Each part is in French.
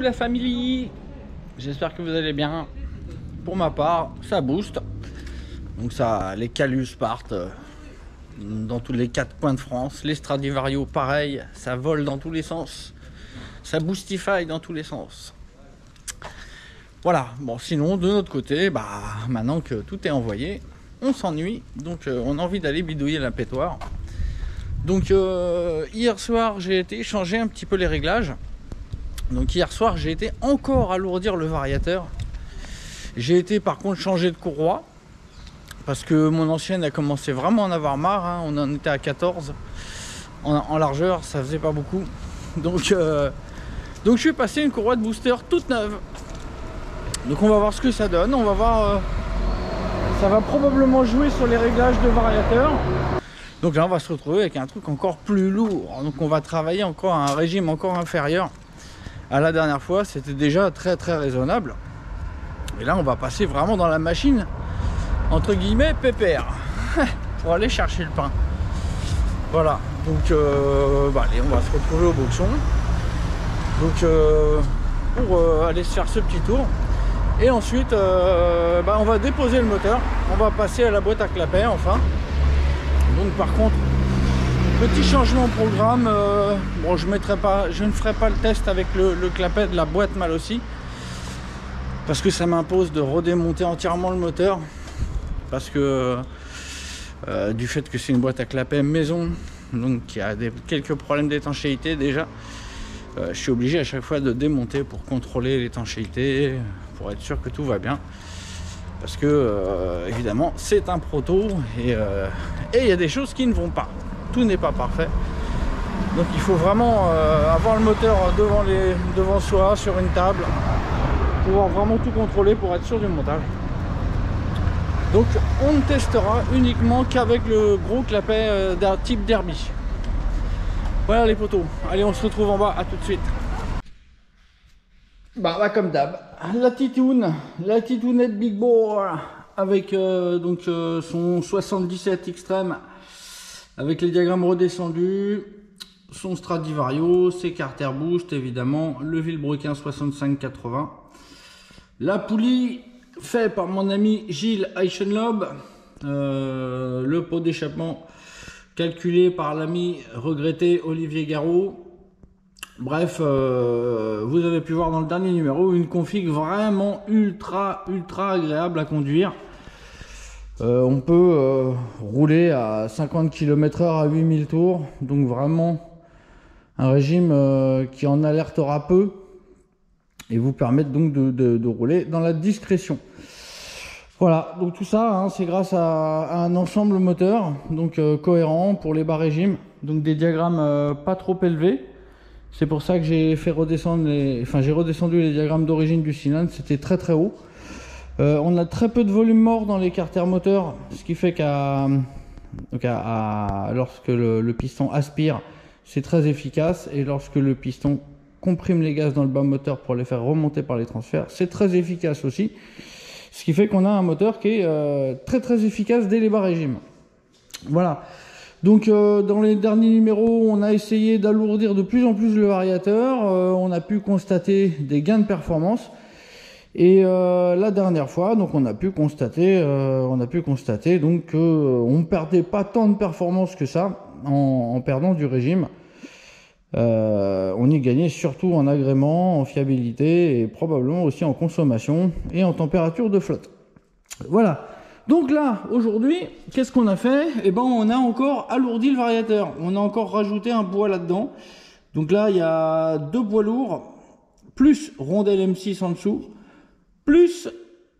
la famille, j'espère que vous allez bien. Pour ma part, ça booste. Donc ça, les Calus partent dans tous les 4 coins de France. Les Stradivarius, pareil, ça vole dans tous les sens. Ça boostify dans tous les sens. Voilà, bon sinon de notre côté, maintenant que tout est envoyé, on s'ennuie. Donc on a envie d'aller bidouiller la pétoire. Donc hier soir, j'ai été changer un petit peu les réglages. Donc hier soir, j'ai été encore alourdir le variateur. J'ai été par contre changer de courroie. Parce que mon ancienne a commencé vraiment à en avoir marre. Hein. On en était à 14 en largeur, ça faisait pas beaucoup. Donc je suis passé une courroie de booster toute neuve. Donc on va voir ce que ça donne. On va voir. Ça va probablement jouer sur les réglages de variateur. Donc là on va se retrouver avec un truc encore plus lourd. Donc on va travailler encore à un régime encore inférieur à la dernière fois. C'était déjà très raisonnable. Et là on va passer vraiment dans la machine entre guillemets pépère pour aller chercher le pain. Voilà, donc allez, on va se retrouver au boxon. Donc pour aller se faire ce petit tour. Et ensuite on va déposer le moteur. On va passer à la boîte à clapet enfin. Donc par contre, petit changement de programme. Bon, je ne ferai pas le test avec le clapet de la boîte mal aussi. Parce que ça m'impose de redémonter entièrement le moteur. Parce que du fait que c'est une boîte à clapet maison, donc il y a quelques problèmes d'étanchéité déjà, je suis obligé à chaque fois de démonter pour contrôler l'étanchéité, pour être sûr que tout va bien. Parce que évidemment c'est un proto et il y a des choses qui ne vont pas. Tout n'est pas parfait. Donc il faut vraiment avoir le moteur devant soi sur une table, pouvoir vraiment tout contrôler pour être sûr du montage. Donc on ne testera uniquement qu'avec le gros clapet d'un type derby. Voilà les potos. Allez, on se retrouve en bas, à tout de suite. Là comme d'hab, la Titounette Big Bore avec son 77 extrême avec les diagrammes redescendus, son Stradivarius, ses carter boost évidemment, le Villebrequin 65-80, la poulie fait par mon ami Gilles Eichenlob, le pot d'échappement calculé par l'ami regretté Olivier Garot. Bref, vous avez pu voir dans le dernier numéro une config vraiment ultra agréable à conduire. On peut rouler à 50 km/h à 8000 tours, donc vraiment un régime qui en alertera peu et vous permettre donc de rouler dans la discrétion. Voilà, donc tout ça hein, c'est grâce à un ensemble moteur donc cohérent pour les bas régimes, donc des diagrammes pas trop élevés. C'est pour ça que j'ai fait redescendre j'ai redescendu les diagrammes d'origine du cylindre, c'était très haut. On a très peu de volume mort dans les carters moteurs, ce qui fait lorsque le piston aspire, c'est très efficace, et lorsque le piston comprime les gaz dans le bas moteur pour les faire remonter par les transferts, c'est très efficace aussi. Ce qui fait qu'on a un moteur qui est très efficace dès les bas régimes. Voilà. Donc dans les derniers numéros, on a essayé d'alourdir de plus en plus le variateur. On a pu constater des gains de performance. Et la dernière fois, donc on a pu constater donc qu'on ne perdait pas tant de performance que ça en perdant du régime. On y gagnait surtout en agrément, en fiabilité et probablement aussi en consommation et en température de flotte. Voilà. Donc là, aujourd'hui, qu'est-ce qu'on a fait? Eh ben, on a encore alourdi le variateur. On a encore rajouté un bois là-dedans. Donc là, il y a 2 bois lourds, plus rondelle M6 en dessous, plus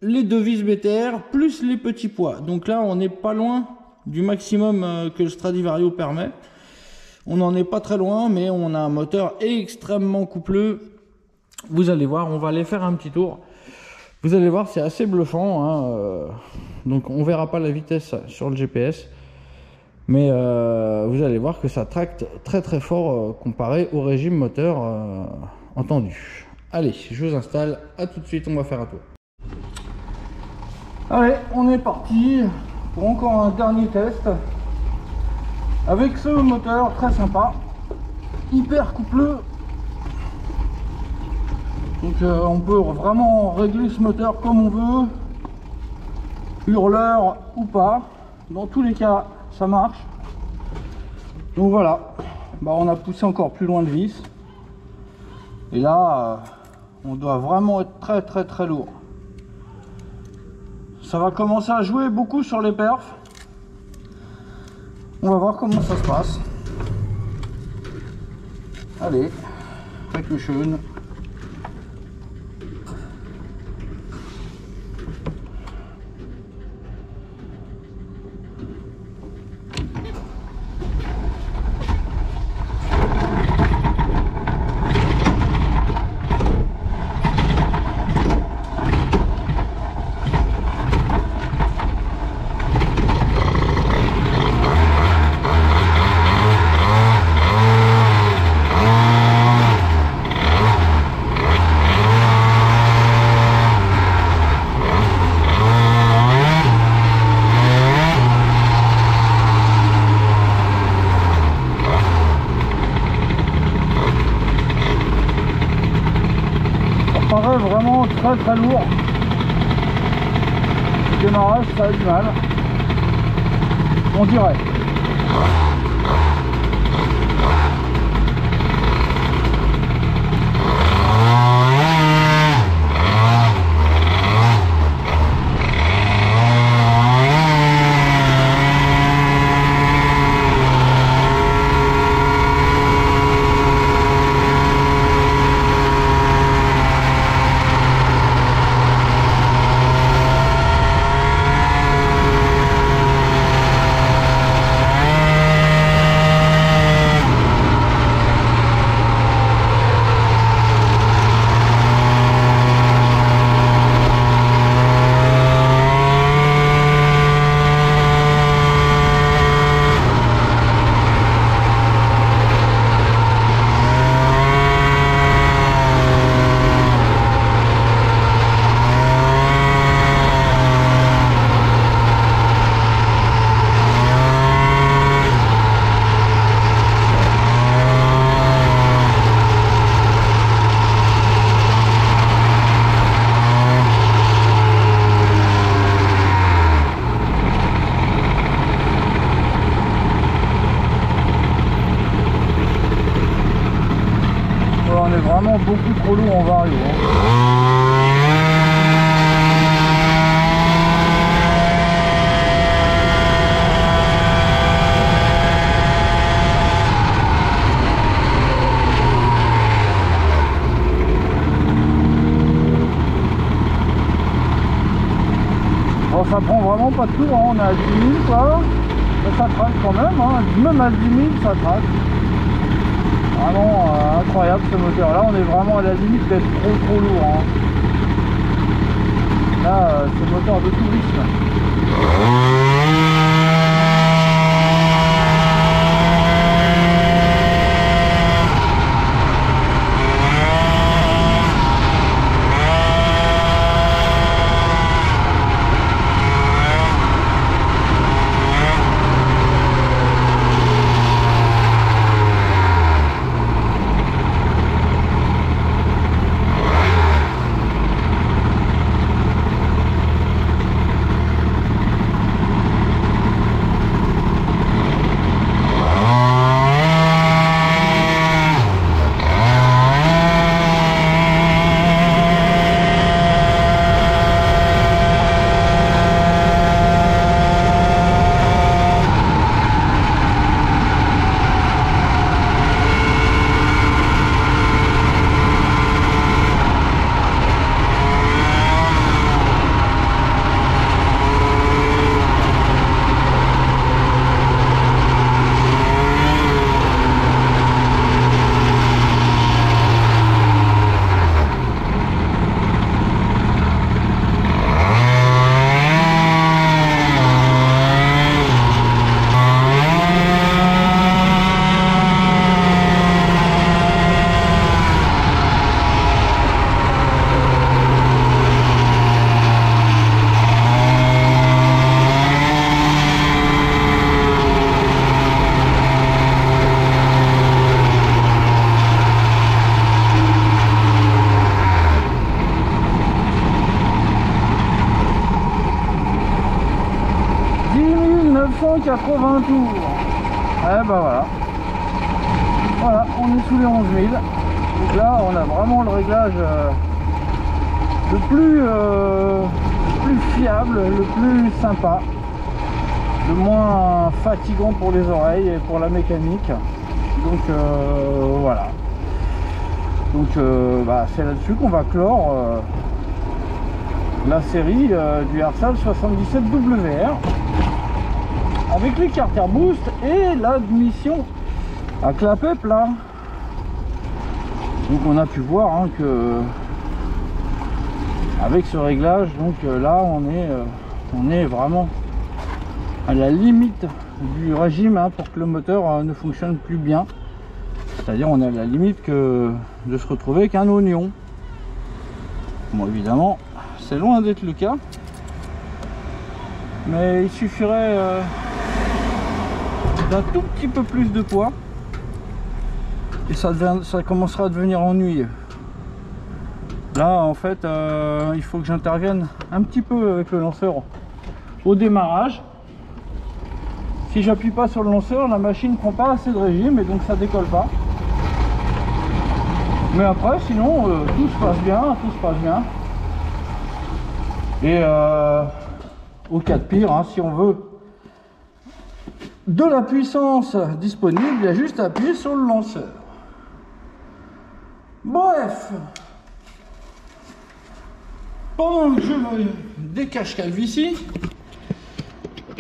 les 2 vis BTR, plus les petits poids. Donc là, on n'est pas loin du maximum que le Stradivarius permet. On n'en est pas très loin, mais on a un moteur extrêmement coupleux. Vous allez voir, on va aller faire un petit tour. Vous allez voir, c'est assez bluffant. Hein. Donc on verra pas la vitesse sur le GPS. Mais vous allez voir que ça tracte très fort comparé au régime moteur entendu. Allez, je vous installe. À tout de suite, on va faire un tour. Allez, on est parti pour encore un dernier test. Avec ce moteur très sympa, hyper coupleux. Donc on peut vraiment régler ce moteur comme on veut, hurleur ou pas. Dans tous les cas, ça marche. Donc voilà, bah, on a poussé encore plus loin le vis. Et là, on doit vraiment être très lourd. Ça va commencer à jouer beaucoup sur les perfs. On va voir comment ça se passe. Allez, précaution. Vraiment très lourd. Le démarrage, ça a du mal, on dirait. On est vraiment beaucoup trop lourd en vario. Bon, ça prend vraiment pas de tour, hein. On est à 10 000 quoi. Ça traque quand même, hein. Même à 10 000 ça traque. Vraiment incroyable ce moteur là, on est vraiment à la limite d'être trop lourd, hein. Là c'est moteur de tourisme. 980 tours. Eh ben voilà. Voilà, on est sous les 11 000. Donc là, on a vraiment le réglage le plus fiable, le plus sympa, le moins fatigant pour les oreilles et pour la mécanique. Donc voilà. Donc c'est là-dessus qu'on va clore la série du Hersal 77WR avec les carters boost et l'admission à clapet plat. Donc on a pu voir hein, que avec ce réglage, donc là on est vraiment à la limite du régime hein, pour que le moteur ne fonctionne plus bien. C'est-à-dire on est à la limite de se retrouver avec un oignon. Bon évidemment c'est loin d'être le cas, mais il suffirait d'un tout petit peu plus de poids et ça commencera à devenir ennuyeux. Là en fait il faut que j'intervienne un petit peu avec le lanceur au démarrage. Si j'appuie pas sur le lanceur, la machine ne prend pas assez de régime et donc ça décolle pas. Mais après sinon tout se passe bien, et au cas de pire hein, si on veut de la puissance disponible, il y a juste à appuyer sur le lanceur. Bref, pendant que je me décache calvitie,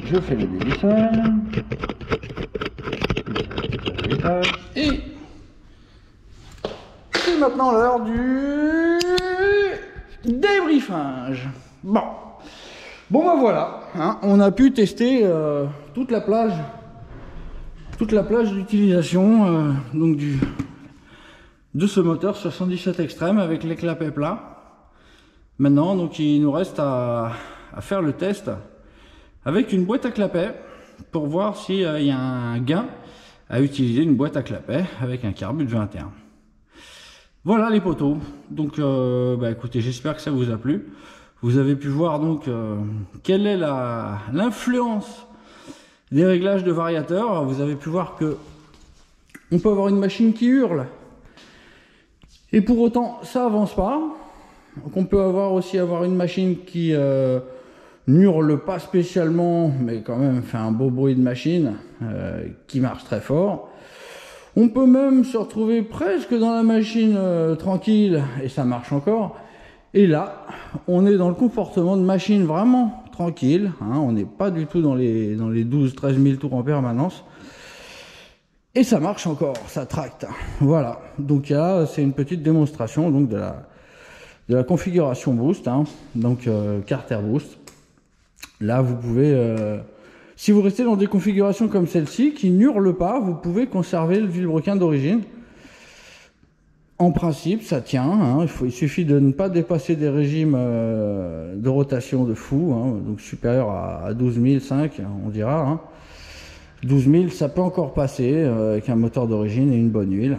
je fais le dévissage et c'est maintenant l'heure du débriefage. Bon ben voilà, hein, on a pu tester toute la plage d'utilisation donc de ce moteur 77 Extreme avec les clapets plats. Maintenant donc il nous reste à faire le test avec une boîte à clapet pour voir s'il y a un gain à utiliser une boîte à clapet avec un Carbut 21. Voilà les potos, donc écoutez, j'espère que ça vous a plu. Vous avez pu voir donc quelle est l'influence des réglages de variateur. Vous avez pu voir que on peut avoir une machine qui hurle et pour autant ça avance pas. Donc on peut avoir une machine qui n'hurle pas spécialement mais quand même fait un beau bruit de machine qui marche très fort. On peut même se retrouver presque dans la machine tranquille et ça marche encore. Et là, on est dans le comportement de machine vraiment tranquille. Hein, on n'est pas du tout dans les 12-13 000 tours en permanence. Et ça marche encore, ça tracte. Voilà, donc là, c'est une petite démonstration donc, de la configuration boost. Hein, donc carter boost. Là, vous pouvez... si vous restez dans des configurations comme celle-ci, qui n'hurlent pas, vous pouvez conserver le vilebrequin d'origine. En principe, ça tient. Hein. Il suffit de ne pas dépasser des régimes de rotation de fou, hein, donc supérieur à 12 005, on dira. Hein. 12 000, ça peut encore passer avec un moteur d'origine et une bonne huile,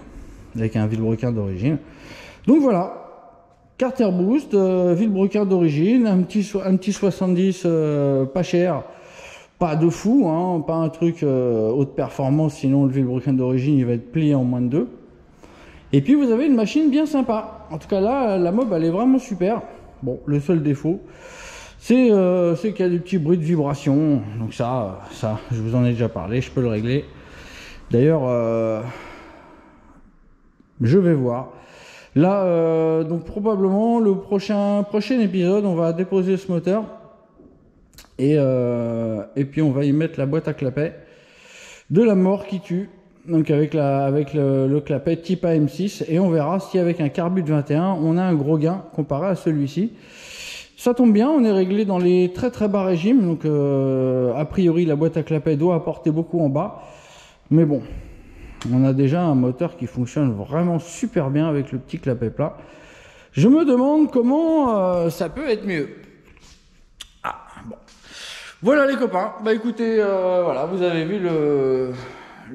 avec un vilebrequin d'origine. Donc voilà, carter boost, vilebrequin d'origine, un petit 70 pas cher. Pas de fou, hein, pas un truc haute performance, sinon le vilebrequin d'origine il va être plié en moins de 2. Et puis vous avez une machine bien sympa. En tout cas là, la mob elle est vraiment super. Bon, le seul défaut, c'est qu'il y a des petits bruits de vibration. Donc ça, je vous en ai déjà parlé, je peux le régler. D'ailleurs, je vais voir. Là, donc probablement le prochain épisode, on va déposer ce moteur. Et puis on va y mettre la boîte à clapet de la mort qui tue, donc avec le clapet type AM6, et on verra si avec un Carbut 21 on a un gros gain comparé à celui-ci. Ça tombe bien, on est réglé dans les très très bas régimes, donc a priori la boîte à clapet doit apporter beaucoup en bas, mais bon, on a déjà un moteur qui fonctionne vraiment super bien avec le petit clapet plat. Je me demande comment ça peut être mieux. Voilà les copains, bah écoutez, voilà, vous avez vu le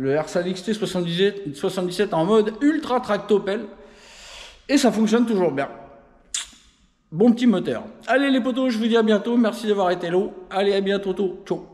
Hersal XT 77 en mode ultra tractopelle et ça fonctionne toujours bien. Bon petit moteur. Allez les potos, je vous dis à bientôt, merci d'avoir été là. Allez à bientôt, ciao.